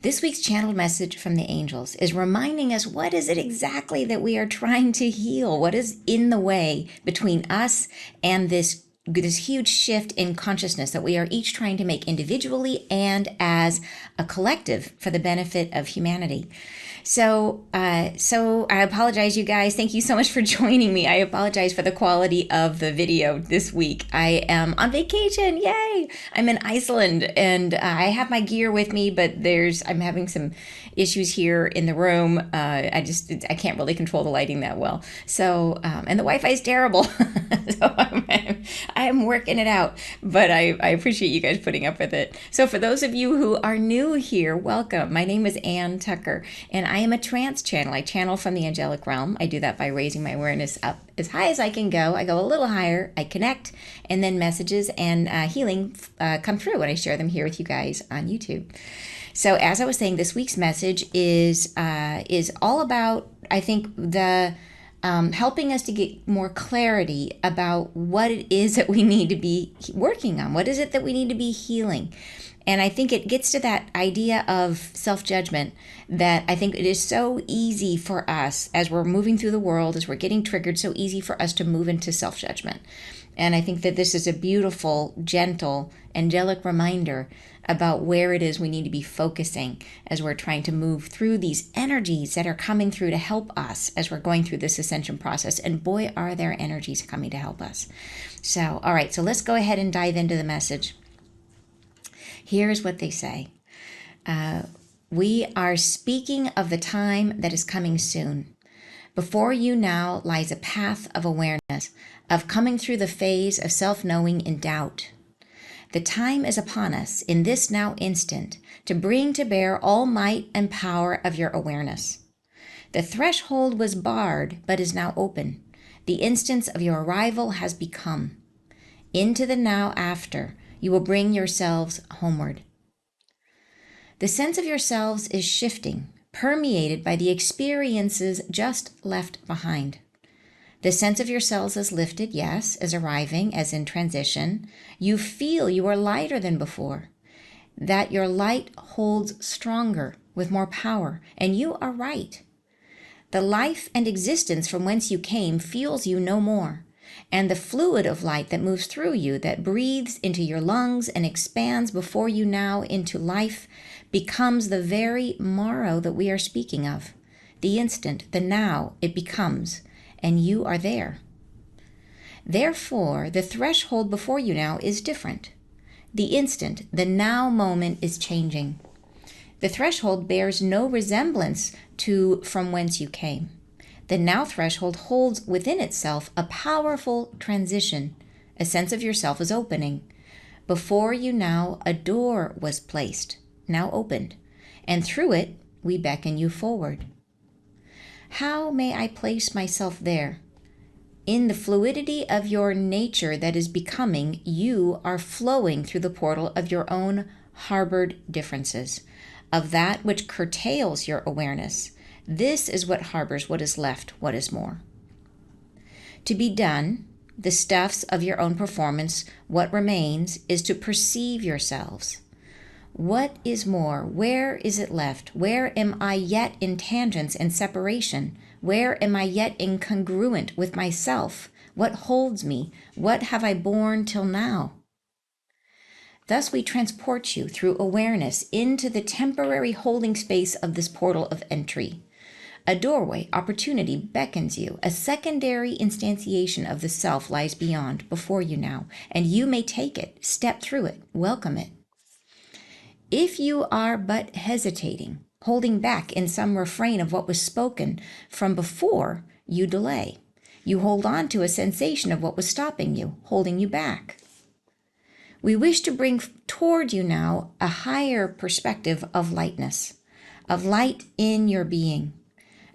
This week's channeled message from the angels is reminding us what is it exactly that we are trying to heal? What is in the way between us and this huge shift in consciousness that we are each trying to make individually and as a collective for the benefit of humanity. So I apologize, you guys. Thank you so much for joining me. I apologize for the quality of the video this week. I am on vacation. Yay! I'm in Iceland, and I have my gear with me, but I'm having some issues here in the room. I can't really control the lighting that well. So and the Wi-Fi is terrible. So I'm working it out, but I appreciate you guys putting up with it. So for those of you who are new here, welcome. My name is Ann Tucker, and I am a trance channel. I channel from the angelic realm. I do that by raising my awareness up as high as I can go. I go a little higher, I connect, and then messages and healing come through, and I share them here with you guys on YouTube. So as I was saying, this week's message is all about, I think, the helping us to get more clarity about what it is that we need to be working on. What is it that we need to be healing? And I think it gets to that idea of self-judgment that I think it is so easy for us as we're moving through the world, as we're getting triggered, so easy for us to move into self-judgment. And I think that this is a beautiful, gentle, angelic reminder about where it is we need to be focusing as we're trying to move through these energies that are coming through to help us as we're going through this ascension process. And boy, are there energies coming to help us. So, all right, so let's go ahead and dive into the message. Here's what they say. We are speaking of the time that is coming soon. Before you now lies a path of awareness, of coming through the phase of self-knowing in doubt. The time is upon us in this now instant to bring to bear all might and power of your awareness. The threshold was barred but is now open. The instance of your arrival has become. Into the now after, you will bring yourselves homeward. The sense of yourselves is shifting, permeated by the experiences just left behind. The sense of yourselves is lifted, yes, as arriving, as in transition. You feel you are lighter than before, that your light holds stronger, with more power, and you are right. The life and existence from whence you came feels you no more, and the fluid of light that moves through you, that breathes into your lungs and expands before you now into life, becomes the very morrow that we are speaking of. The instant, the now, it becomes, and you are there. Therefore, the threshold before you now is different. The instant, the now moment is changing. The threshold bears no resemblance to from whence you came. The now threshold holds within itself a powerful transition. A sense of yourself is opening. Before you now, a door was placed, now opened, and through it, we beckon you forward. How may I place myself there? In the fluidity of your nature that is becoming, you are flowing through the portal of your own harbored differences, of that which curtails your awareness. This is what harbors what is left, what is more. To be done, the stuffs of your own performance, what remains is to perceive yourselves. What is more? Where is it left? Where am I yet in tangents and separation? Where am I yet incongruent with myself? What holds me? What have I borne till now? Thus we transport you through awareness into the temporary holding space of this portal of entry. A doorway, opportunity beckons you. A secondary instantiation of the self lies beyond, before you now, and you may take it, step through it, welcome it. If you are but hesitating, holding back in some refrain of what was spoken from before, you delay. You hold on to a sensation of what was stopping you, holding you back. We wish to bring toward you now a higher perspective of lightness, of light in your being,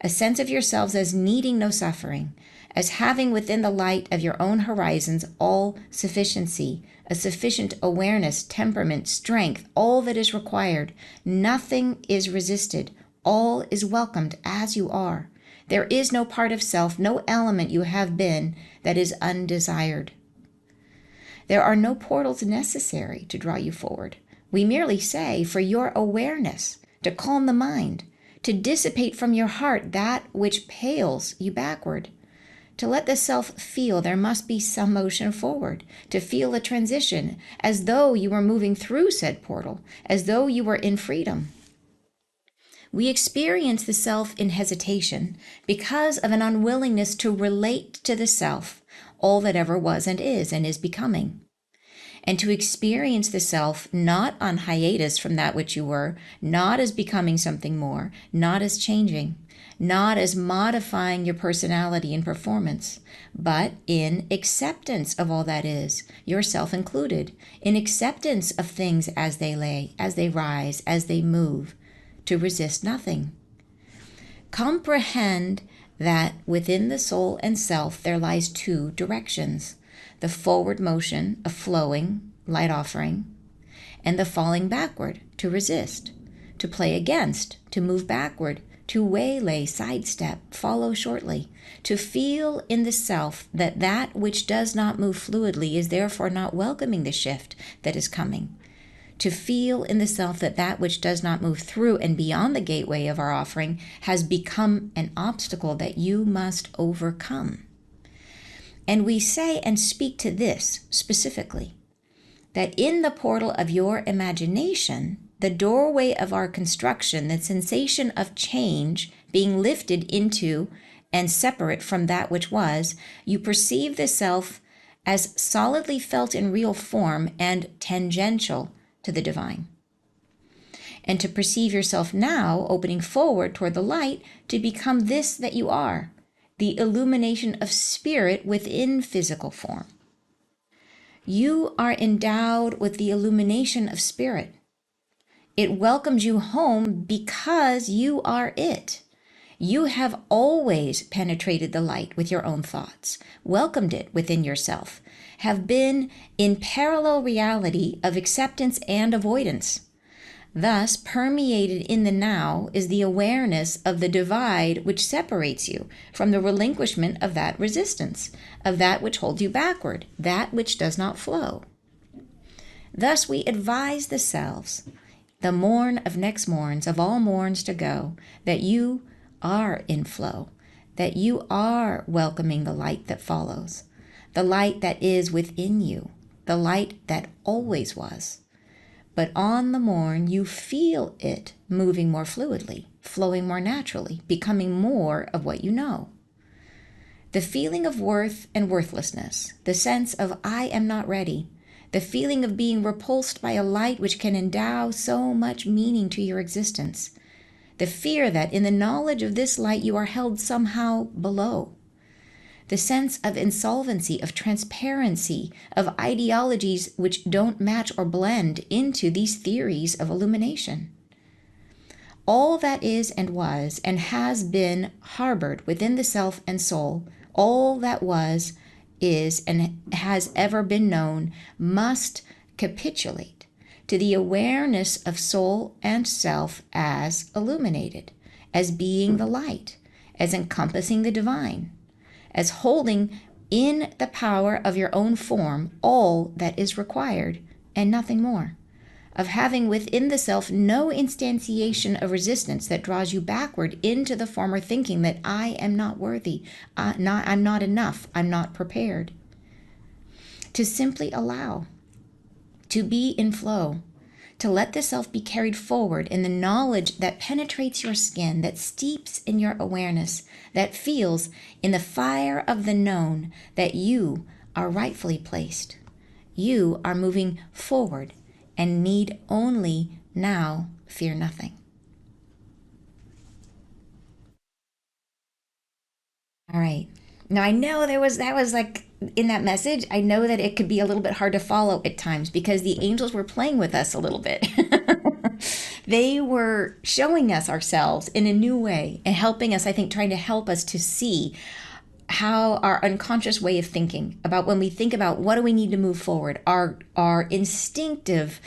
a sense of yourselves as needing no suffering, as having within the light of your own horizons all sufficiency, a sufficient awareness, temperament, strength, all that is required. Nothing is resisted. All is welcomed as you are. There is no part of self, no element you have been that is undesired. There are no portals necessary to draw you forward. We merely say, for your awareness, to calm the mind, to dissipate from your heart that which pales you backward, to let the self feel there must be some motion forward, to feel a transition as though you were moving through said portal, as though you were in freedom. We experience the self in hesitation because of an unwillingness to relate to the self, all that ever was and is becoming. And to experience the self not on hiatus from that which you were, not as becoming something more, not as changing, not as modifying your personality and performance, but in acceptance of all that is, yourself included, in acceptance of things as they lay, as they rise, as they move, to resist nothing. Comprehend that within the soul and self there lies two directions: the forward motion of flowing, light offering, and the falling backward, to resist, to play against, to move backward, to waylay, sidestep, follow shortly, to feel in the self that that which does not move fluidly is therefore not welcoming the shift that is coming, to feel in the self that that which does not move through and beyond the gateway of our offering has become an obstacle that you must overcome. And we say and speak to this specifically, that in the portal of your imagination, the doorway of our construction, the sensation of change being lifted into and separate from that which was, you perceive the self as solidly felt in real form and tangential to the divine. And to perceive yourself now opening forward toward the light to become this that you are, the illumination of spirit within physical form. You are endowed with the illumination of spirit. It welcomes you home because you are it. You have always penetrated the light with your own thoughts, welcomed it within yourself, have been in parallel reality of acceptance and avoidance. Thus, permeated in the now is the awareness of the divide which separates you from the relinquishment of that resistance, of that which holds you backward, that which does not flow. Thus, we advise the selves, the morn of next morns, of all morns to go, that you are in flow, that you are welcoming the light that follows, the light that is within you, the light that always was. But on the morn, you feel it moving more fluidly, flowing more naturally, becoming more of what you know. The feeling of worth and worthlessness, the sense of I am not ready, the feeling of being repulsed by a light which can endow so much meaning to your existence, the fear that in the knowledge of this light you are held somehow below, the sense of insolvency, of transparency, of ideologies which don't match or blend into these theories of illumination. All that is and was and has been harbored within the self and soul, all that was, is, and has ever been known, must capitulate to the awareness of soul and self as illuminated, as being the light, as encompassing the divine, as holding in the power of your own form all that is required and nothing more, of having within the self no instantiation of resistance that draws you backward into the former thinking that I am not worthy, I'm not enough, I'm not prepared. To simply allow, to be in flow, to let the self be carried forward in the knowledge that penetrates your skin, that steeps in your awareness, that feels in the fire of the known that you are rightfully placed. You are moving forward and need only now fear nothing. All right. Now I know that was like in that message, I know that it could be a little bit hard to follow at times because the angels were playing with us a little bit. They were showing us ourselves in a new way and helping us, I think, trying to help us to see how our unconscious way of thinking about when we think about what do we need to move forward, our instinctive,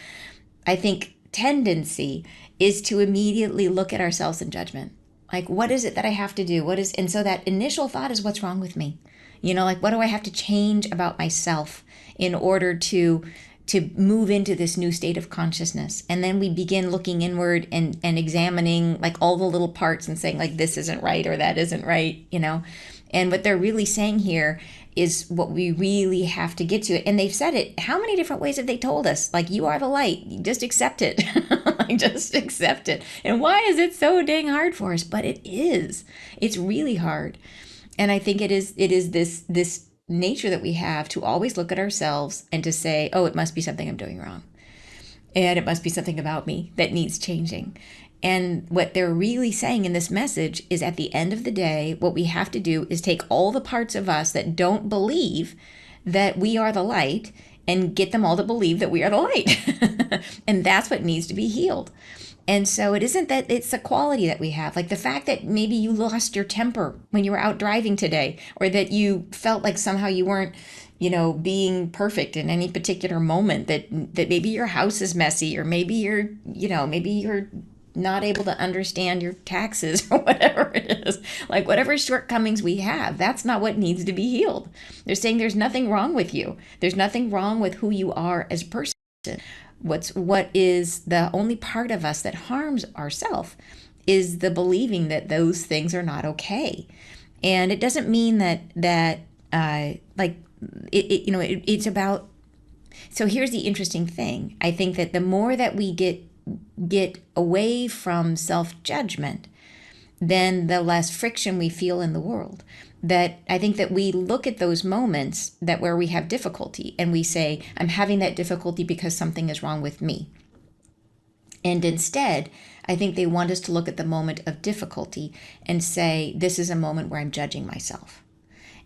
I think, tendency is to immediately look at ourselves in judgment. Like, what is it that I have to do? And so that initial thought is, what's wrong with me? Like, what do I have to change about myself in order to to move into this new state of consciousness. And then we begin looking inward and examining like all the little parts and saying like, this isn't right or that isn't right, you know? And what they're really saying here is what we really have to get to. And they've said it. How many different ways have they told us? Like, you are the light. You just accept it. Like, just accept it. And why is it so dang hard for us? But it is. It's really hard. And I think it is this nature that we have to always look at ourselves and to say, oh, it must be something I'm doing wrong. And it must be something about me that needs changing. And what they're really saying in this message is at the end of the day, what we have to do is take all the parts of us that don't believe that we are the light and get them all to believe that we are the light. And that's what needs to be healed. And so it isn't that it's a quality that we have, like the fact that maybe you lost your temper when you were out driving today, or that you felt like somehow you weren't, being perfect in any particular moment, that maybe your house is messy, or maybe you're not able to understand your taxes or whatever it is, like whatever shortcomings we have, that's not what needs to be healed. They're saying there's nothing wrong with you. There's nothing wrong with who you are as a person. What is the only part of us that harms ourselves is the believing that those things are not okay. And it doesn't mean that it's about. So here's the interesting thing. I think that the more that we get away from self-judgment, then the less friction we feel in the world. That I think that we look at those moments that where we have difficulty and we say, I'm having that difficulty because something is wrong with me. And instead, I think they want us to look at the moment of difficulty and say, this is a moment where I'm judging myself.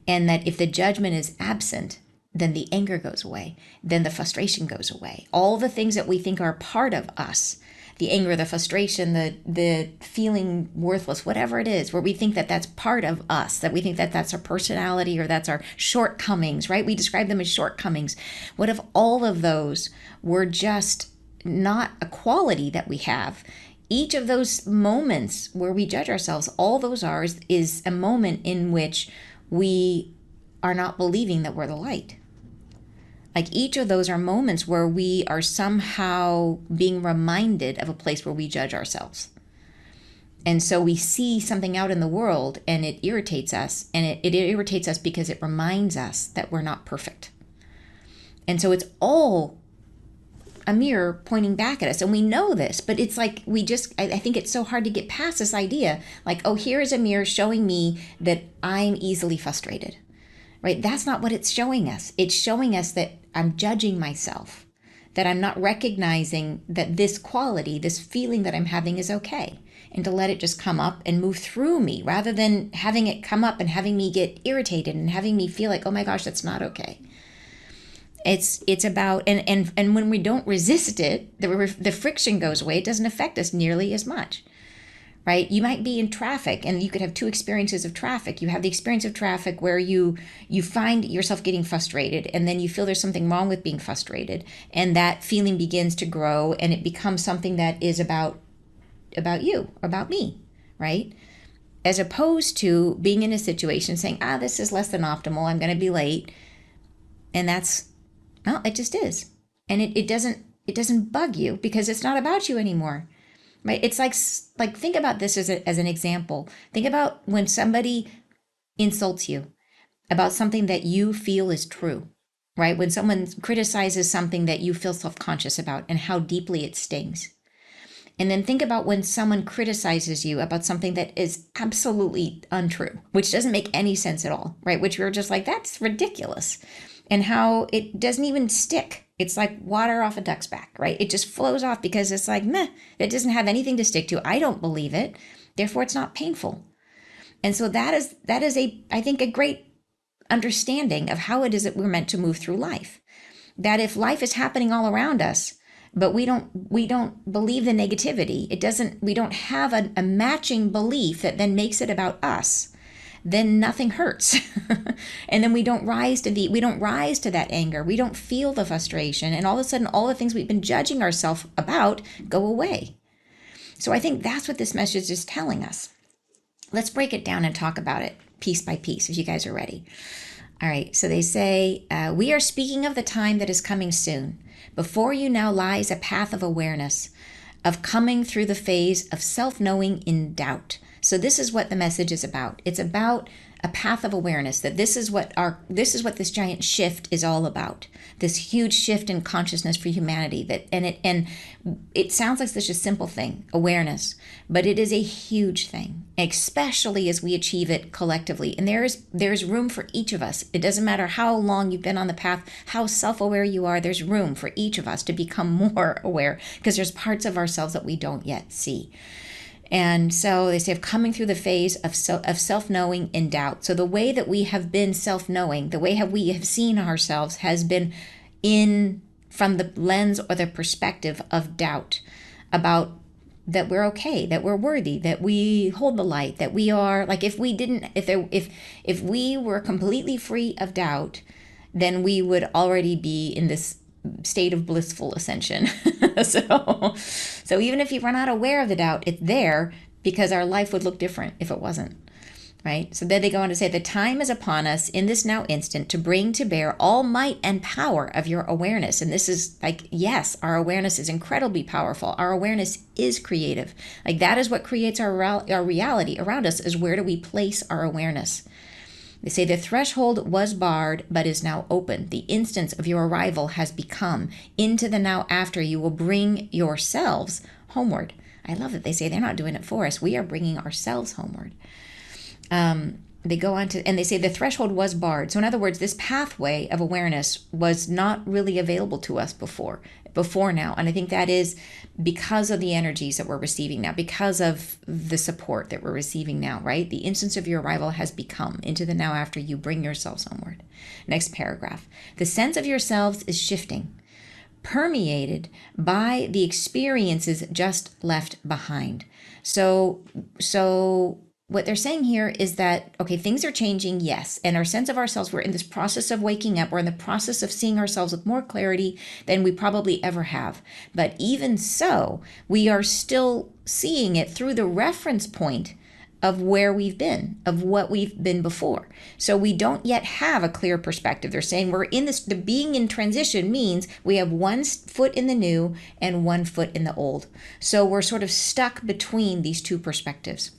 And that if the judgment is absent, then the anger goes away, then the frustration goes away. All the things that we think are part of us, the anger, the frustration, the feeling worthless, whatever it is, where we think that that's part of us, that we think that that's our personality or that's our shortcomings, right? We describe them as shortcomings. What if all of those were just not a quality that we have? Each of those moments where we judge ourselves, all those are is a moment in which we are not believing that we're the light. Like each of those are moments where we are somehow being reminded of a place where we judge ourselves. And so we see something out in the world and it irritates us. And it irritates us because it reminds us that we're not perfect. And so it's all a mirror pointing back at us. And we know this, but it's like I think it's so hard to get past this idea. Like, oh, here is a mirror showing me that I'm easily frustrated. Right? That's not what it's showing us. It's showing us that I'm judging myself, that I'm not recognizing that this quality, this feeling that I'm having is okay, and to let it just come up and move through me rather than having it come up and having me get irritated and having me feel like, oh my gosh, that's not okay. It's about, and when we don't resist it, the friction goes away. It doesn't affect us nearly as much. Right? You might be in traffic and you could have two experiences of traffic. You have the experience of traffic where you find yourself getting frustrated and then you feel there's something wrong with being frustrated. And that feeling begins to grow and it becomes something that is about you, about me, right? As opposed to being in a situation saying, this is less than optimal. I'm going to be late. And it just is. And it doesn't bug you because it's not about you anymore. Right? It's like think about this as an example. Think about when somebody insults you about something that you feel is true, right? When someone criticizes something that you feel self-conscious about and how deeply it stings. And then think about when someone criticizes you about something that is absolutely untrue, which doesn't make any sense at all, right? Which we're just like, that's ridiculous. And how it doesn't even stick. It's like water off a duck's back, right? It just flows off because it's like, meh, it doesn't have anything to stick to. I don't believe it. Therefore, it's not painful. And so that is I think, a great understanding of how it is that we're meant to move through life. That if life is happening all around us, but we don't believe the negativity, we don't have a matching belief that then makes it about us, then nothing hurts. And then we don't rise to that anger. We don't feel the frustration. And all of a sudden, all the things we've been judging ourselves about go away. So I think that's what this message is telling us. Let's break it down and talk about it piece by piece, if you guys are ready. All right, so they say, we are speaking of the time that is coming soon. Before you now lies a path of awareness, of coming through the phase of self-knowing in doubt. So this is what the message is about. It's about a path of awareness, that this is what this giant shift is all about. This huge shift in consciousness for humanity, that and it sounds like such a simple thing, awareness, but it is a huge thing, especially as we achieve it collectively. And there's room for each of us. It doesn't matter how long you've been on the path, how self-aware you are, there's room for each of us to become more aware, because there's parts of ourselves that we don't yet see. And so they say of coming through the phase of self-knowing in doubt. So the way that we have been self-knowing, the way we have seen ourselves has been from the lens or the perspective of doubt about that we're okay, that we're worthy, that we hold the light, that we are, like, if we were completely free of doubt, then we would already be in this state of blissful ascension. So even if you were not aware of the doubt, it's there because our life would look different if it wasn't. Right? So then they go on to say, the time is upon us in this now instant to bring to bear all might and power of your awareness. And this is like, yes, our awareness is incredibly powerful. Our awareness is creative. Like, that is what creates our reality around us, is where do we place our awareness? They say the threshold was barred, but is now open. The instance of your arrival has become. Into the now after you will bring yourselves homeward. I love that they say they're not doing it for us. We are bringing ourselves homeward. They go on to, and they say the threshold was barred. So in other words, this pathway of awareness was not really available to us before now. And I think that is because of the energies that we're receiving now, because of the support that we're receiving now, right? The instance of your arrival has become. Into the now after you bring yourselves homeward. Next paragraph. The sense of yourselves is shifting, permeated by the experiences just left behind. So what they're saying here is that, okay, things are changing, yes, and our sense of ourselves, we're in this process of waking up, we're in the process of seeing ourselves with more clarity than we probably ever have. But even so, we are still seeing it through the reference point of where we've been, of what we've been before. So we don't yet have a clear perspective. They're saying we're in this, the being in transition means we have one foot in the new and one foot in the old. So we're sort of stuck between these two perspectives.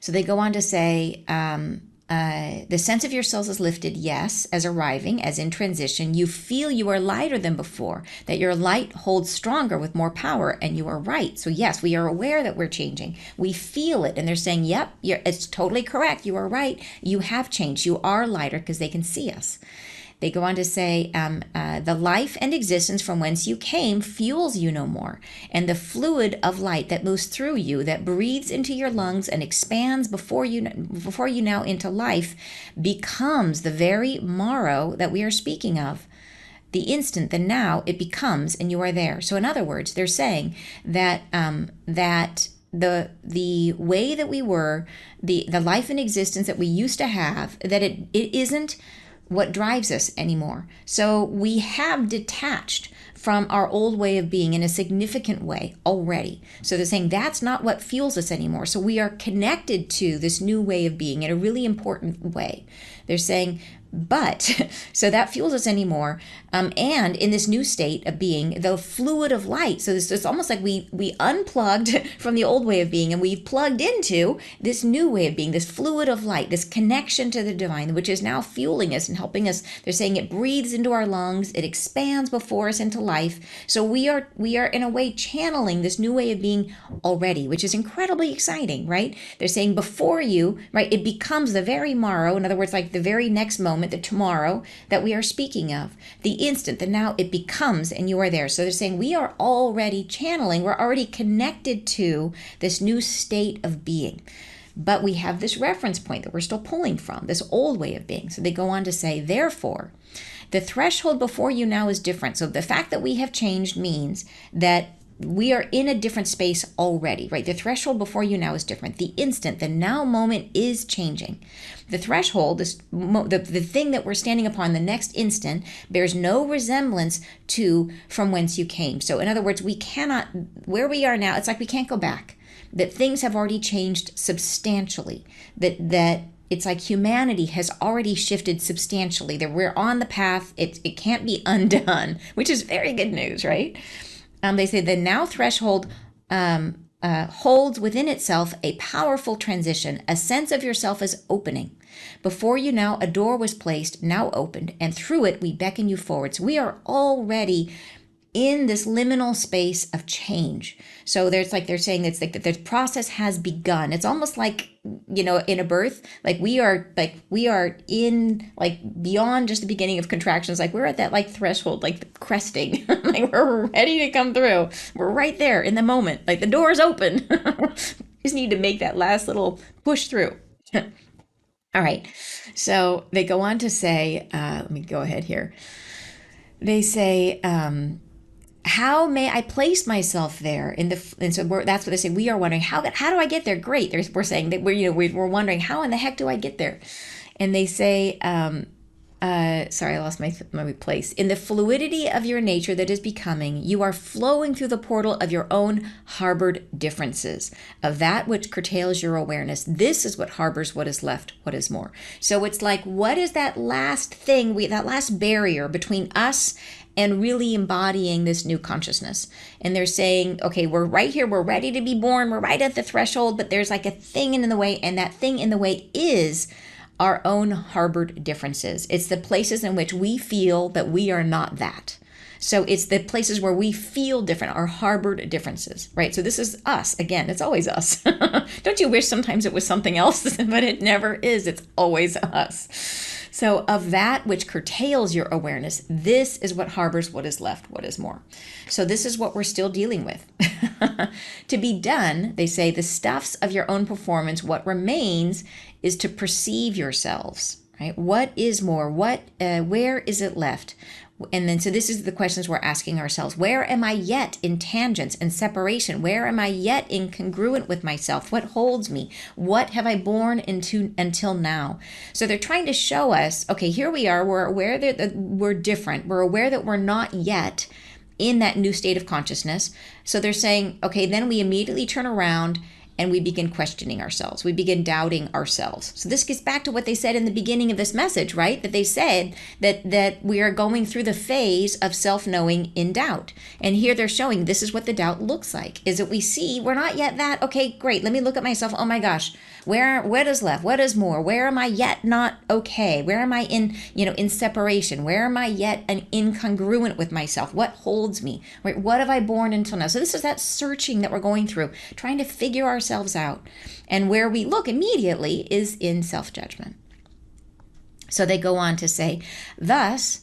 So they go on to say, the sense of yourselves is lifted, yes, as arriving, as in transition. You feel you are lighter than before, that your light holds stronger with more power, and you are right. So yes, we are aware that we're changing. We feel it, and they're saying, yep, it's totally correct. You are right. You have changed. You are lighter, because they can see us. They go on to say, the life and existence from whence you came fuels you no more. And the fluid of light that moves through you, that breathes into your lungs and expands before you now into life, becomes the very morrow that we are speaking of. The instant, the now, it becomes, and you are there. So in other words, they're saying that the way that we were, the life and existence that we used to have, that it isn't what drives us anymore. So we have detached from our old way of being in a significant way already. So they're saying that's not what fuels us anymore. So we are connected to this new way of being in a really important way. They're saying, but, so that fuels us anymore. And in this new state of being, the fluid of light. So it's almost like we unplugged from the old way of being, and we've plugged into this new way of being, this fluid of light, this connection to the divine, which is now fueling us and helping us. They're saying it breathes into our lungs, it expands before us into life. So we are in a way channeling this new way of being already, which is incredibly exciting, right? They're saying before you, right, it becomes the very morrow, in other words, like the very next moment, the tomorrow that we are speaking of, the instant, the now, it becomes, and you are there. So they're saying we are already channeling, we're already connected to this new state of being. But we have this reference point that we're still pulling from, this old way of being. So they go on to say, therefore, the threshold before you now is different. So the fact that we have changed means that we are in a different space already, right? The threshold before you now is different. The instant, the now moment is changing. The threshold, the thing that we're standing upon the next instant, bears no resemblance to from whence you came. So in other words, we cannot, where we are now, it's like we can't go back. That things have already changed substantially. That it's like humanity has already shifted substantially, that we're on the path. It can't be undone, which is very good news, right? They say the now threshold holds within itself a powerful transition. A sense of yourself is opening. Before you now, a door was placed, now opened, and through it we beckon you forwards. We are already in this liminal space of change. So there's like they're saying it's like the process has begun. It's almost like, in a birth, we are in like beyond just the beginning of contractions. Like we're at that like threshold, like the cresting, like we're ready to come through. We're right there in the moment. Like the door is open. Just need to make that last little push through. All right. So they go on to say, let me go ahead here. They say, how may I place myself there and so that's what they say. We are wondering how do I get there? Great. We're saying that we're wondering how in the heck do I get there? And they say, sorry, I lost my place. In the fluidity of your nature that is becoming, you are flowing through the portal of your own harbored differences, of that which curtails your awareness. This is what harbors what is left, what is more. So it's like, what is that last thing, that last barrier between us and really embodying this new consciousness? And they're saying, okay, we're right here, we're ready to be born, we're right at the threshold, but there's like a thing in the way, and that thing in the way is our own harbored differences. It's the places in which we feel that we are not that. So it's the places where we feel different, our harbored differences, right? So this is us. Again, it's always us. Don't you wish sometimes it was something else? But it never is. It's always us. So of that which curtails your awareness, this is what harbors what is left, what is more. So this is what we're still dealing with. To be done, they say, the stuffs of your own performance, what remains is to perceive yourselves, right? What is more? Where is it left? And then, so this is the questions we're asking ourselves. Where am I yet in tangents and separation? Where am I yet incongruent with myself? What holds me? What have I borne into until now? So they're trying to show us, okay, here we are. We're aware that we're different. We're aware that we're not yet in that new state of consciousness. So they're saying, okay, then we immediately turn around and we begin questioning ourselves. We begin doubting ourselves. So this gets back to what they said in the beginning of this message, right? That they said that we are going through the phase of self-knowing in doubt. And here they're showing this is what the doubt looks like, is that we see we're not yet that, okay, great, let me look at myself. Oh my gosh, what is left? What is more? Where am I yet not okay? Where am I in separation? Where am I yet incongruent with myself? What holds me? Right? What have I borne until now? So this is that searching that we're going through, trying to figure ourselves out. And where we look immediately is in self-judgment. So they go on to say, thus,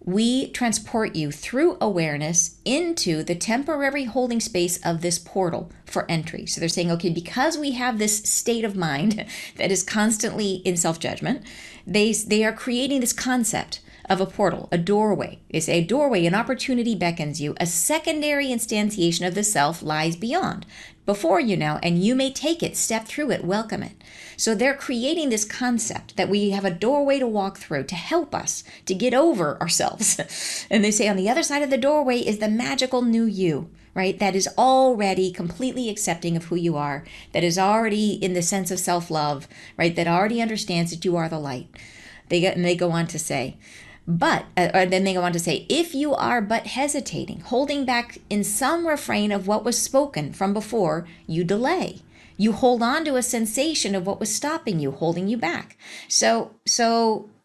we transport you through awareness into the temporary holding space of this portal for entry. So they're saying, okay, because we have this state of mind that is constantly in self-judgment, they are creating this concept of a portal, a doorway. They say a doorway, an opportunity beckons you. A secondary instantiation of the self lies beyond, before you now, and you may take it, step through it, welcome it. So they're creating this concept that we have a doorway to walk through to help us to get over ourselves. And they say on the other side of the doorway is the magical new you, right? That is already completely accepting of who you are, that is already in the sense of self-love, right? That already understands that you are the light. They go on to say, then they go on to say, if you are but hesitating, holding back in some refrain of what was spoken from before, you delay. You hold on to a sensation of what was stopping you, holding you back. So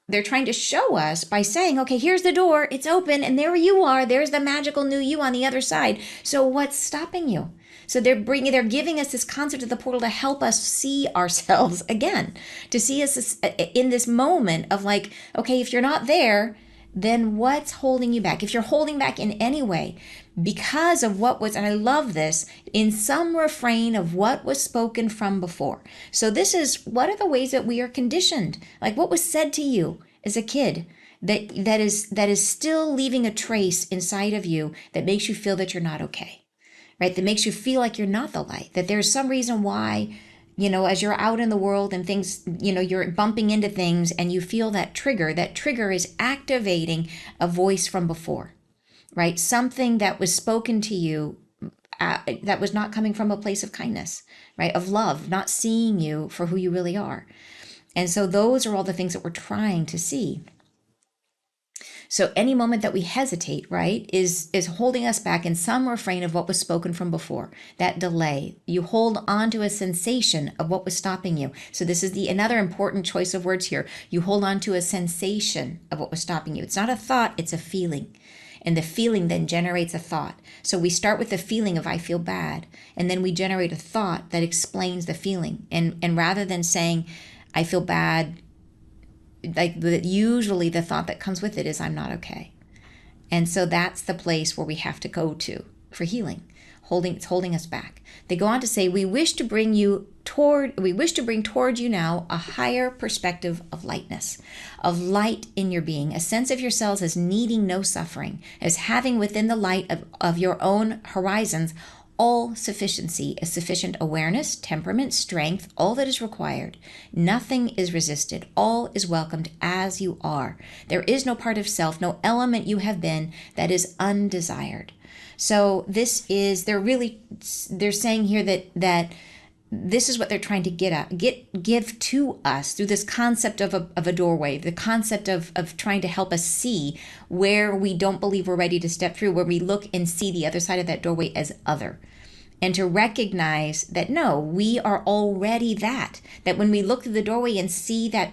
they're trying to show us by saying, okay, here's the door, it's open, and there you are. There's the magical new you on the other side. So what's stopping you? So they're giving us this concept of the portal to help us see ourselves again, to see us in this moment of like, okay, if you're not there, then what's holding you back? If you're holding back in any way because of what was, and I love this, in some refrain of what was spoken from before. So this is, what are the ways that we are conditioned? Like what was said to you as a kid that is still leaving a trace inside of you that makes you feel that you're not okay. Right? That makes you feel like you're not the light, that there's some reason why, as you're out in the world and things, you're bumping into things and you feel that trigger is activating a voice from before, right? Something that was spoken to you that was not coming from a place of kindness, right? Of love, not seeing you for who you really are. And so those are all the things that we're trying to see. So any moment that we hesitate, right, is holding us back in some refrain of what was spoken from before. That delay. You hold on to a sensation of what was stopping you. So this is another important choice of words here. You hold on to a sensation of what was stopping you. It's not a thought, it's a feeling. And the feeling then generates a thought. So we start with the feeling of I feel bad, and then we generate a thought that explains the feeling. And rather than saying I feel bad, like usually the thought that comes with it is I'm not okay. And so that's the place where we have to go to for healing. It's holding us back. They go on to say, we wish to bring toward you now a higher perspective of lightness, of light in your being, a sense of yourselves as needing no suffering, as having within the light of your own horizons all sufficiency, a sufficient awareness, temperament, strength, all that is required. Nothing is resisted. All is welcomed as you are. There is no part of self, no element you have been that is undesired. So they're saying here that this is what they're trying to give to us through this concept of a doorway, the concept of trying to help us see where we don't believe we're ready to step through, where we look and see the other side of that doorway as other. And to recognize that, no, we are already that when we look through the doorway and see that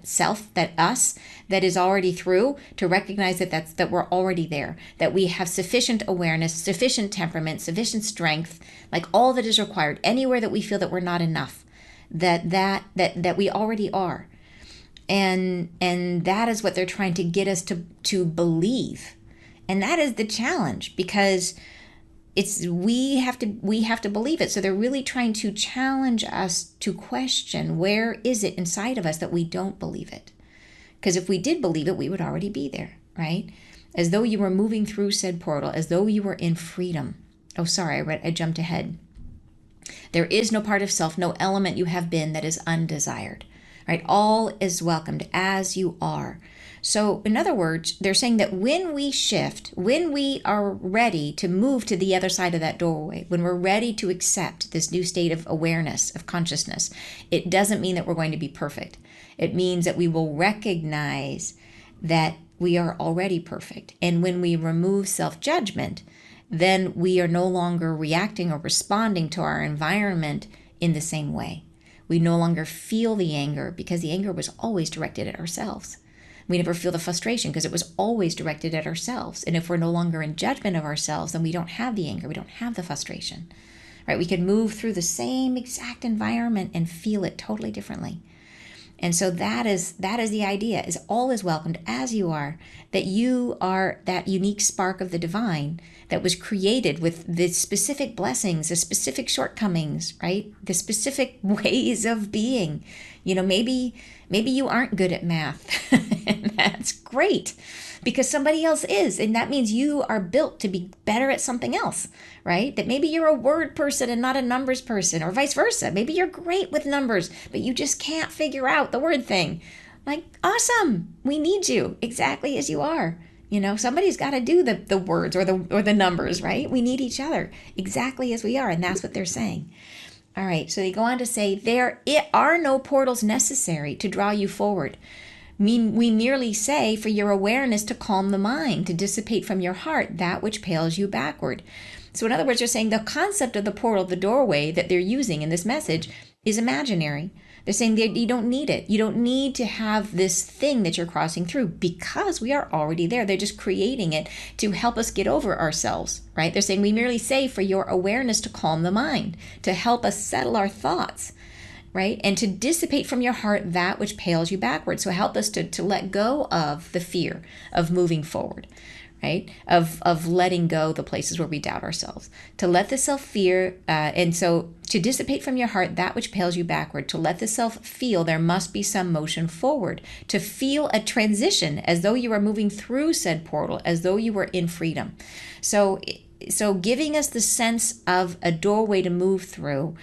self, that us that is already through, to recognize that we're already there, that we have sufficient awareness, sufficient temperament, sufficient strength, like all that is required, anywhere that we feel that we're not enough, that we already are. And that is what they're trying to get us to believe. And that is the challenge, because we have to believe it. So they're really trying to challenge us to question, where is it inside of us that we don't believe it? Because if we did believe it, we would already be there, right? As though you were moving through said portal, as though you were in freedom. Oh, sorry, I jumped ahead. There is no part of self, no element you have been that is undesired, right? All is welcomed as you are. So in other words, they're saying that when we shift, when we are ready to move to the other side of that doorway, when we're ready to accept this new state of awareness, of consciousness, it doesn't mean that we're going to be perfect. It means that we will recognize that we are already perfect. And when we remove self-judgment, then we are no longer reacting or responding to our environment in the same way. We no longer feel the anger, because the anger was always directed at ourselves. We never feel the frustration because it was always directed at ourselves. And if we're no longer in judgment of ourselves, then we don't have the anger, we don't have the frustration, right? We can move through the same exact environment and feel it totally differently. And so that is the idea, is all is welcomed as you are, that you are that unique spark of the divine that was created with the specific blessings, the specific shortcomings, right? The specific ways of being. Maybe you aren't good at math, and that's great, because somebody else is, and that means you are built to be better at something else, right? That maybe you're a word person and not a numbers person, or vice versa. Maybe you're great with numbers, but you just can't figure out the word thing. Like, awesome, we need you exactly as you are. Somebody's got to do the words or the numbers, right? We need each other exactly as we are, and that's what they're saying. All right, so they go on to say, there are no portals necessary to draw you forward. We merely say for your awareness to calm the mind, to dissipate from your heart that which pales you backward. So in other words, they're saying the concept of the portal, the doorway that they're using in this message is imaginary. They're saying that you don't need it. You don't need to have this thing that you're crossing through, because we are already there. They're just creating it to help us get over ourselves, right? They're saying we merely say for your awareness to calm the mind, to help us settle our thoughts, right? And to dissipate from your heart that which pales you backward. So help us to let go of the fear of moving forward, right? Of letting go the places where we doubt ourselves, to let the self fear, and so to dissipate from your heart that which pales you backward, to let the self feel there must be some motion forward, to feel a transition as though you are moving through said portal, as though you were in freedom. So giving us the sense of a doorway to move through,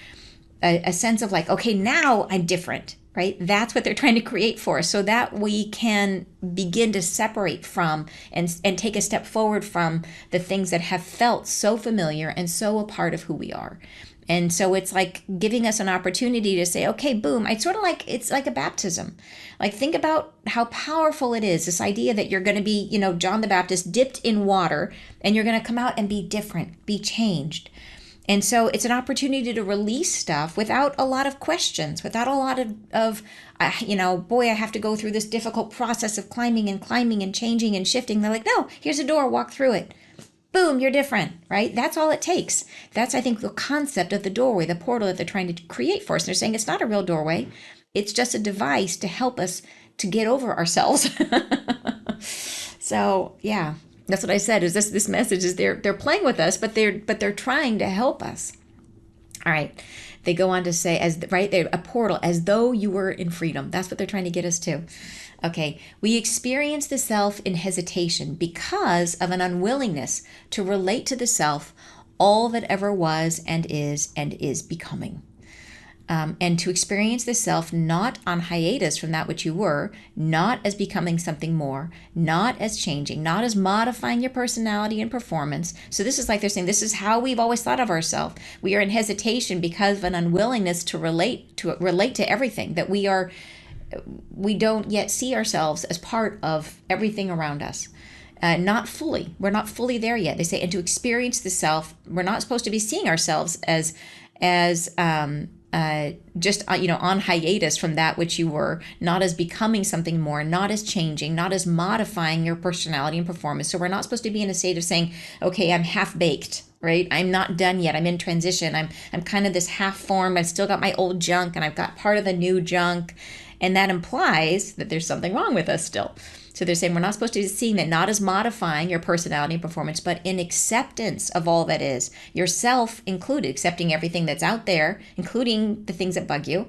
a sense of like, okay, now I'm different, right? That's what they're trying to create for us, so that we can begin to separate from and take a step forward from the things that have felt so familiar and so a part of who we are. And so it's like giving us an opportunity to say, okay, boom. It's like a baptism. Like, think about how powerful it is, this idea that you're going to be, John the Baptist dipped in water, and you're going to come out and be different, be changed. And so it's an opportunity to release stuff without a lot of questions, without a lot of boy, I have to go through this difficult process of climbing and changing and shifting. They're like, no, here's a door, walk through it. Boom, you're different, right? That's all it takes. That's, I think, the concept of the doorway, the portal that they're trying to create for us. And they're saying it's not a real doorway. It's just a device to help us to get over ourselves. So, yeah, that's what I said. Is this message is they're playing with us, but they're trying to help us. All right. They go on to say, they're a portal, as though you were in freedom. That's what they're trying to get us to. Okay, we experience the self in hesitation because of an unwillingness to relate to the self, all that ever was and is becoming. And to experience the self not on hiatus from that which you were, not as becoming something more, not as changing, not as modifying your personality and performance. So this is like they're saying, this is how we've always thought of ourselves. We are in hesitation because of an unwillingness to relate to everything, that we don't yet see ourselves as part of everything around us. Not fully. We're not fully there yet. They say, and to experience the self, we're not supposed to be seeing ourselves as just on hiatus from that which you were, not as becoming something more, not as changing, not as modifying your personality and performance. So we're not supposed to be in a state of saying, okay, I'm half baked, right? I'm not done yet. I'm in transition. I'm kind of this half formed. I've still got my old junk and I've got part of the new junk. And that implies that there's something wrong with us still. So they're saying we're not supposed to be seeing that not as modifying your personality and performance, but in acceptance of all that is, yourself included, accepting everything that's out there, including the things that bug you,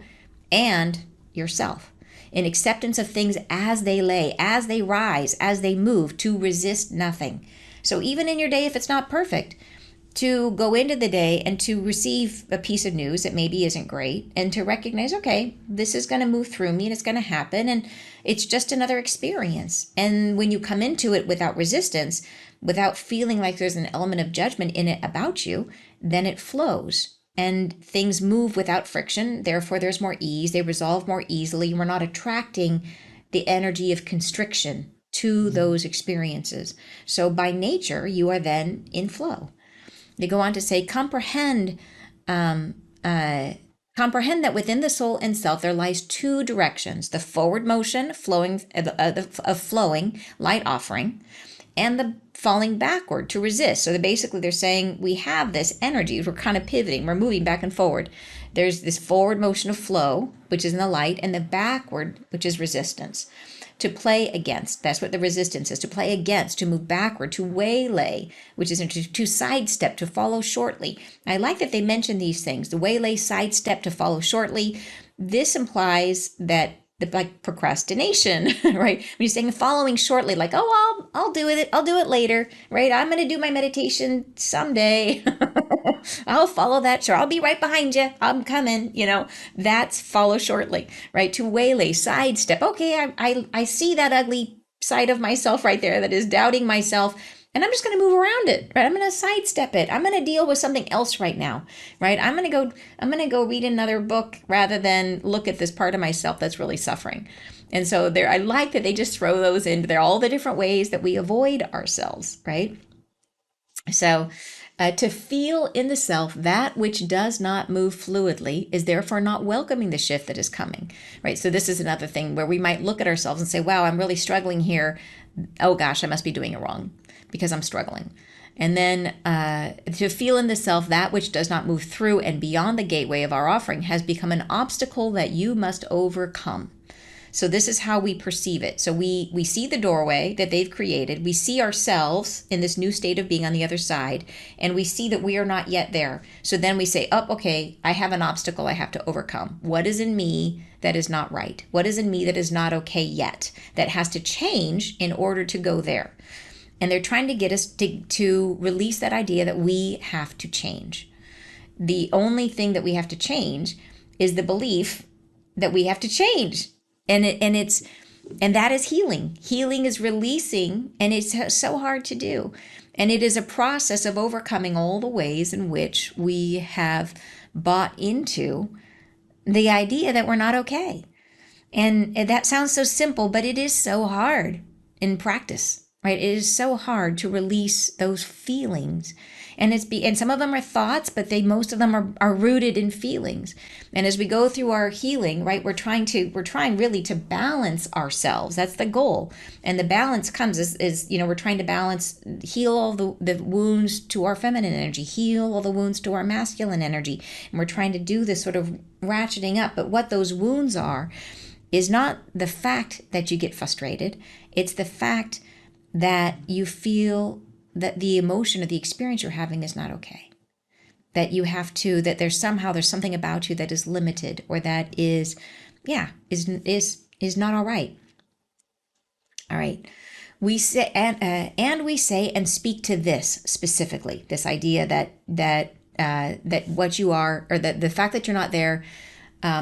and yourself. In acceptance of things as they lay, as they rise, as they move, to resist nothing. So even in your day, if it's not perfect, to go into the day and to receive a piece of news that maybe isn't great, and to recognize, okay, this is going to move through me and it's going to happen, and it's just another experience. And when you come into it without resistance, without feeling like there's an element of judgment in it about you, then it flows and things move without friction. Therefore, there's more ease. They resolve more easily. We're not attracting the energy of constriction to those experiences. So by nature, you are then in flow. They go on to say, comprehend that within the soul and self there lies two directions: the forward motion, flowing, light offering, and the falling backward to resist. So they're saying we have this energy. We're kind of pivoting. We're moving back and forward. There's this forward motion of flow, which is in the light, and the backward, which is resistance. To play against, that's what the resistance is, to play against, to move backward, to waylay, which is to sidestep, to follow shortly. I like that they mention these things, the waylay, sidestep, to follow shortly. This implies that like procrastination, right? When you're saying following shortly, like, oh, I'll do it later, right? I'm going to do my meditation someday. I'll follow that. Sure. I'll be right behind you. I'm coming, that's follow shortly, right? To waylay, sidestep. Okay. I see that ugly side of myself right there that is doubting myself. And I'm just going to move around it, right? I'm going to sidestep it. I'm going to deal with something else right now, right? I'm going to go read another book rather than look at this part of myself that's really suffering. And so I like that they just throw those into there, all the different ways that we avoid ourselves, right? So to feel in the self that which does not move fluidly is therefore not welcoming the shift that is coming, right? So this is another thing where we might look at ourselves and say, wow, I'm really struggling here. Oh gosh, I must be doing it wrong because I'm struggling. And then to feel in the self that which does not move through and beyond the gateway of our offering has become an obstacle that you must overcome. So this is how we perceive it. So we see the doorway that they've created. We see ourselves in this new state of being on the other side, and we see that we are not yet there. So then we say, oh, okay, I have an obstacle I have to overcome. What is in me that is not right? What is in me that is not okay yet, that has to change in order to go there? And they're trying to get us to release that idea that we have to change. The only thing that we have to change is the belief that we have to change. And that is healing. Healing is releasing, and it's so hard to do. And it is a process of overcoming all the ways in which we have bought into the idea that we're not okay. And that sounds so simple, but it is so hard in practice, right? It is so hard to release those feelings. And some of them are thoughts, but most of them are rooted in feelings. And as we go through our healing, right, we're trying really to balance ourselves. That's the goal. And the balance comes is we're trying to heal all the wounds to our feminine energy, heal all the wounds to our masculine energy. And we're trying to do this sort of ratcheting up. But what those wounds are is not the fact that you get frustrated. It's the fact that you feel that the emotion or the experience you're having is not okay. That there's something about you that is limited, or that is not all right. All right. We say and we say and speak to this specifically, this idea that what you are, or that the fact that you're not there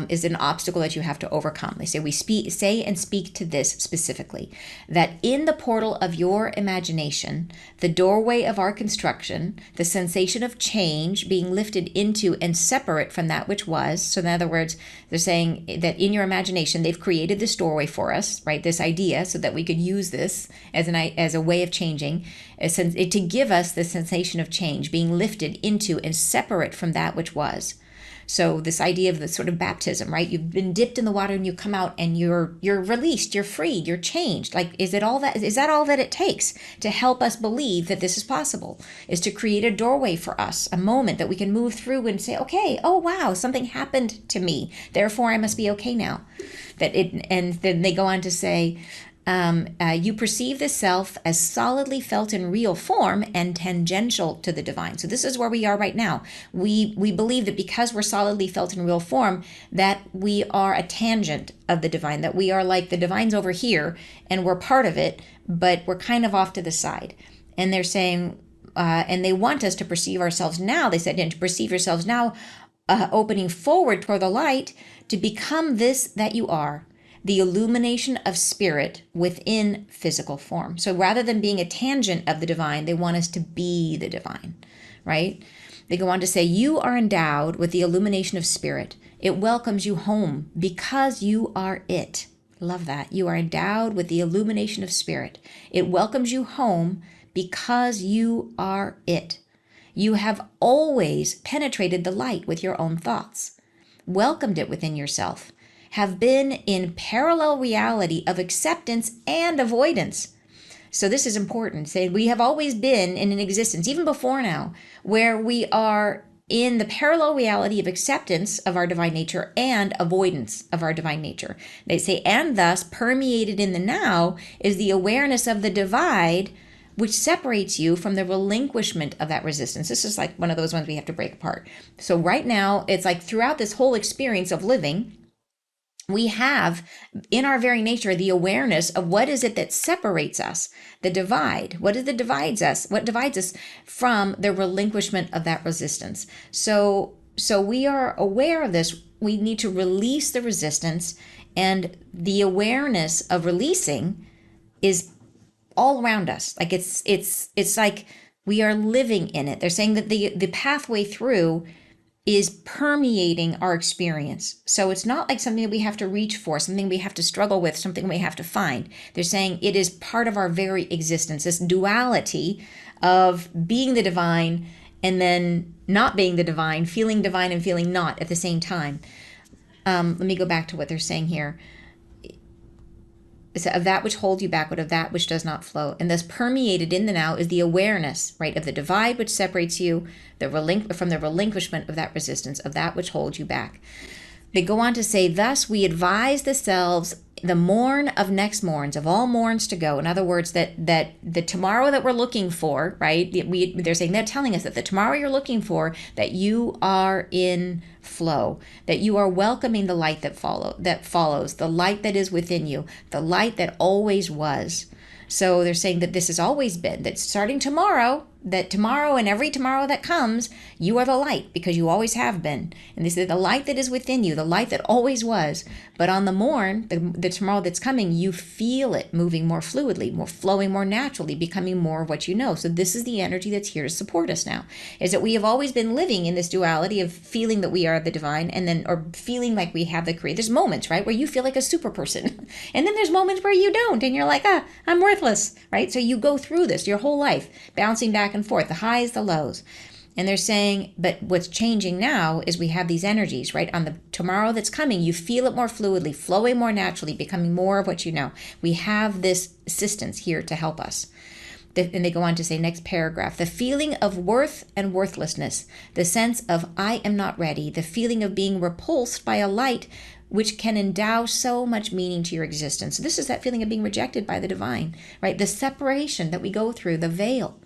is an obstacle that you have to overcome. They say say and speak to this specifically, that in the portal of your imagination, the doorway of our construction, the sensation of change being lifted into and separate from that which was. So in other words, they're saying that in your imagination, they've created this doorway for us, right? This idea, so that we could use this as a way of changing, to give us the sensation of change being lifted into and separate from that which was. So this idea of the sort of baptism, right? You've been dipped in the water and you come out and you're released, you're freed, you're changed. Like, is that all that it takes to help us believe that this is possible? Is to create a doorway for us, a moment that we can move through and say, okay, oh wow, something happened to me, therefore I must be okay now. And then they go on to say, you perceive the self as solidly felt in real form and tangential to the divine. So this is where we are right now. We believe that because we're solidly felt in real form, that we are a tangent of the divine, that we are like the divine's over here and we're part of it, but we're kind of off to the side. And they're saying, and they want us to perceive ourselves now. They said, and to perceive yourselves now, opening forward toward the light, to become this that you are, the illumination of spirit within physical form. So rather than being a tangent of the divine, they want us to be the divine, right? They go on to say, you are endowed with the illumination of spirit. It welcomes you home because you are it. Love that. You are endowed with the illumination of spirit. It welcomes you home because you are it. You have always penetrated the light with your own thoughts, welcomed it within yourself, have been in parallel reality of acceptance and avoidance. So this is important. Say we have always been in an existence, even before now, where we are in the parallel reality of acceptance of our divine nature and avoidance of our divine nature. They say, and thus permeated in the now is the awareness of the divide, which separates you from the relinquishment of that resistance. This is like one of those ones we have to break apart. So right now, it's like throughout this whole experience of living, we have in our very nature the awareness of what is it that separates us, the divide. What is that divides us? What divides us from the relinquishment of that resistance? So we are aware of this. We need to release the resistance, and the awareness of releasing is all around us. Like it's like we are living in it. They're saying that the pathway through is permeating our experience. So it's not like something that we have to reach for, something we have to struggle with, something we have to find. They're saying it is part of our very existence, this duality of being the divine and then not being the divine, feeling divine and feeling not at the same time. Let me go back to what they're saying here. Of that which holds you backward, of that which does not flow. And thus permeated in the now is the awareness, right, of the divide which separates you from the relinquishment of that resistance, of that which holds you back. They go on to say, thus we advise the selves the morn of next morns, of all morns to go. In other words, that the tomorrow that we're looking for, right? They're saying, they're telling us that the tomorrow you're looking for, that you are in flow, that you are welcoming the light that follows, the light that is within you, the light that always was. So they're saying that this has always been, that starting tomorrow, that tomorrow and every tomorrow that comes, you are the light because you always have been. And they say the light that is within you, the light that always was. But on the morn, the tomorrow that's coming, you feel it moving more fluidly, more flowing more naturally, becoming more of what you know. So this is the energy that's here to support us now, is that we have always been living in this duality of feeling that we are the divine and then, or feeling like we have the creator. There's moments, right, where you feel like a super person. And then there's moments where you don't and you're like, I'm worthless, right? So you go through this your whole life, bouncing back and forth, the highs, the lows. And they're saying, but what's changing now is we have these energies, right? On the tomorrow that's coming, you feel it more fluidly, flowing more naturally, becoming more of what you know. We have this assistance here to help us. And they go on to say, next paragraph, the feeling of worth and worthlessness, the sense of I am not ready, the feeling of being repulsed by a light which can endow so much meaning to your existence. So this is that feeling of being rejected by the divine, right? The separation that we go through, the veil,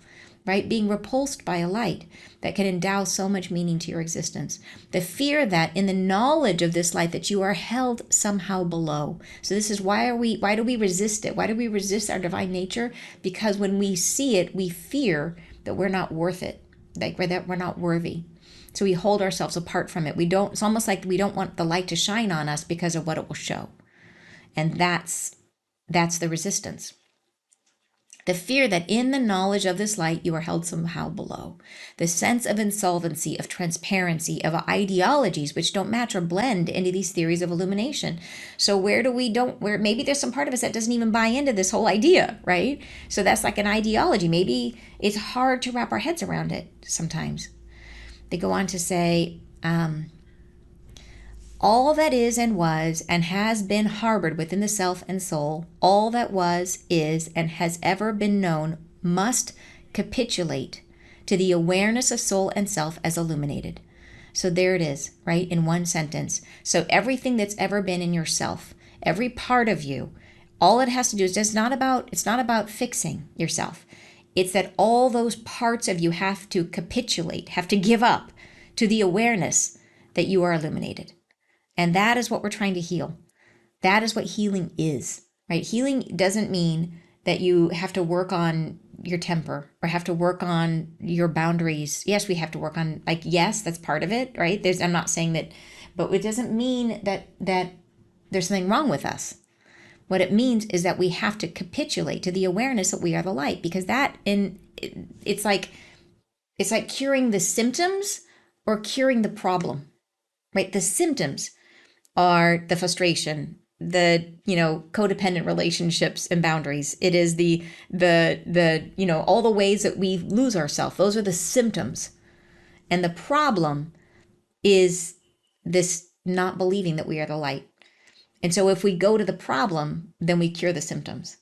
right? Being repulsed by a light that can endow so much meaning to your existence. The fear that in the knowledge of this light that you are held somehow below. So this is why do we resist it? Why do we resist our divine nature? Because when we see it, we fear that we're not worth it, like that we're not worthy. So we hold ourselves apart from it. It's almost like we don't want the light to shine on us because of what it will show. And that's the resistance. The fear that in the knowledge of this light you are held somehow below. The sense of insolvency, of transparency, of ideologies which don't match or blend into these theories of illumination. So where maybe there's some part of us that doesn't even buy into this whole idea, right? So that's like an ideology. Maybe it's hard to wrap our heads around it sometimes. They go on to say, all that is and was and has been harbored within the self and soul, all that was, is, and has ever been known must capitulate to the awareness of soul and self as illuminated. So there it is, right, in one sentence. So everything that's ever been in yourself, every part of you, all it has to do is it's not about fixing yourself. It's that all those parts of you have to capitulate, have to give up to the awareness that you are illuminated. And that is what we're trying to heal. That is what healing is, right? Healing doesn't mean that you have to work on your temper or have to work on your boundaries. Yes, we have to work on, yes, that's part of it, right? I'm not saying that, but it doesn't mean that there's something wrong with us. What it means is that we have to capitulate to the awareness that we are the light, because it's like curing the symptoms or curing the problem, right? The symptoms are the frustration, the codependent relationships and boundaries. It is the all the ways that we lose ourselves. Those are the symptoms. And the problem is this not believing that we are the light. And so if we go to the problem, then we cure the symptoms.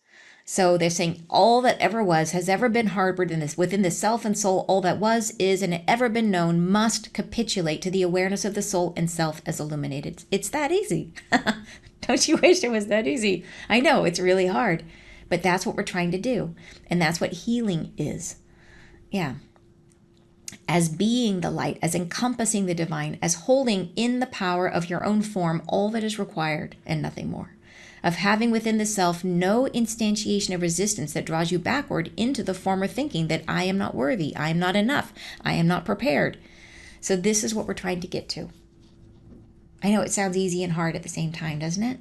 So they're saying all that ever was, has ever been harbored within the self and soul, all that was, is, and ever been known must capitulate to the awareness of the soul and self as illuminated. It's that easy. Don't you wish it was that easy? I know it's really hard, but that's what we're trying to do. And that's what healing is. Yeah. As being the light, as encompassing the divine, as holding in the power of your own form all that is required and nothing more. Of having within the self no instantiation of resistance that draws you backward into the former thinking that I am not worthy, I am not enough, I am not prepared. So this is what we're trying to get to. I know it sounds easy and hard at the same time, doesn't it?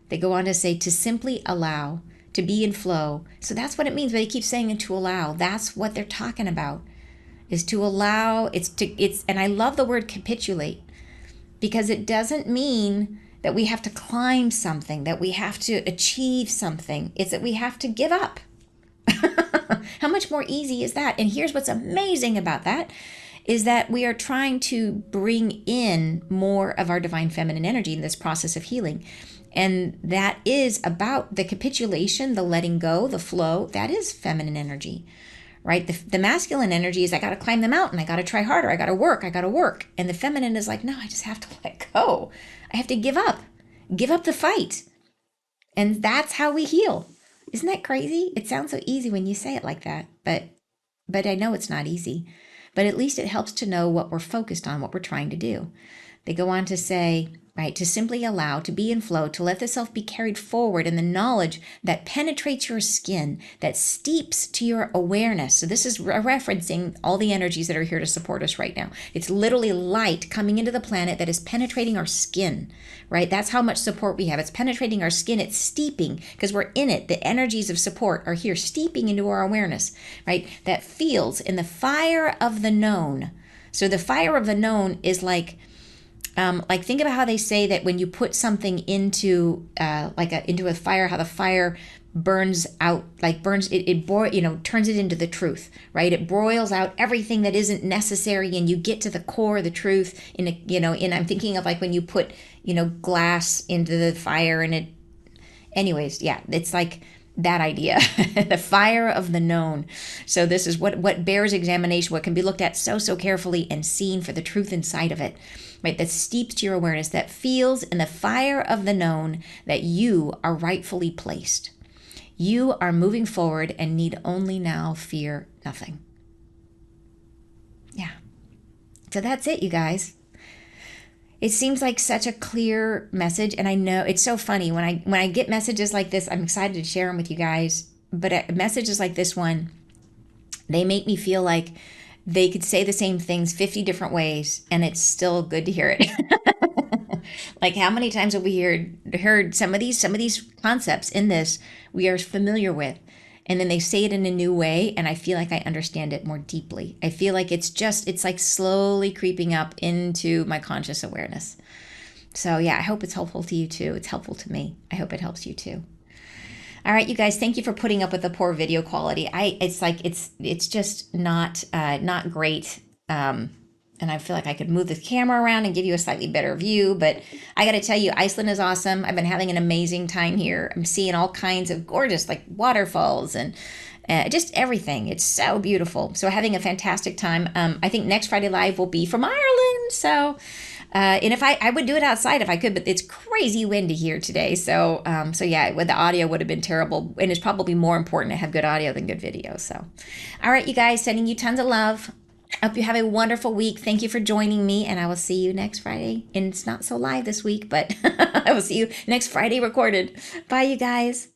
They go on to say to simply allow, to be in flow. So that's what it means, but they keep saying to allow. That's what they're talking about, is to allow. And I love the word capitulate, because it doesn't mean that we have to climb something, that we have to achieve something. It's that we have to give up. How much more easy is that? And here's what's amazing about that, is that we are trying to bring in more of our divine feminine energy in this process of healing. And that is about the capitulation, the letting go, the flow. That is feminine energy, right? The masculine energy is I got to climb the mountain. I got to try harder. I got to work. And the feminine is like, no, I just have to let go. I have to give up the fight. And that's how we heal. Isn't that crazy? It sounds so easy when you say it like that, but I know it's not easy. But at least it helps to know what we're focused on, what we're trying to do. They go on to say, right? To simply allow, to be in flow, to let the self be carried forward in the knowledge that penetrates your skin, that steeps to your awareness. So this is referencing all the energies that are here to support us right now. It's literally light coming into the planet that is penetrating our skin, right? That's how much support we have. It's penetrating our skin. It's steeping because we're in it. The energies of support are here steeping into our awareness, right? That feels in the fire of the known. So the fire of the known is like think about how they say that when you put something into into a fire, how the fire burns out, turns it into the truth, right? It broils out everything that isn't necessary, and you get to the core of the truth. I'm thinking of like when you put glass into the fire, and it, anyways, yeah, it's like that idea, the fire of the known. So this is what bears examination, what can be looked at so carefully and seen for the truth inside of it, right? That steeps to your awareness, that feels in the fire of the known that you are rightfully placed. You are moving forward and need only now fear nothing. Yeah. So that's it, you guys. It seems like such a clear message, and I know it's so funny when I get messages like this. I'm excited to share them with you guys, but messages like this one, they make me feel like they could say the same things 50 different ways and it's still good to hear it. Like how many times have we heard some of these concepts in this we are familiar with, and then they say it in a new way, and I feel like I understand it more deeply. I feel like it's like slowly creeping up into my conscious awareness. So yeah, I hope it's helpful to you too. It's helpful to me. I hope it helps you too. All right, you guys, thank you for putting up with the poor video quality. It's just not great. And I feel like I could move the camera around and give you a slightly better view, but I got to tell you, Iceland is awesome. I've been having an amazing time here. I'm seeing all kinds of gorgeous like waterfalls and just everything. It's so beautiful. So having a fantastic time. I think next Friday Live will be from Ireland. So, and if I would do it outside if I could, but it's crazy windy here today. So yeah, the audio would have been terrible, and it's probably more important to have good audio than good video. So, all right, you guys, sending you tons of love. I hope you have a wonderful week. Thank you for joining me, and I will see you next Friday. And it's not so live this week, but I will see you next Friday recorded. Bye, you guys.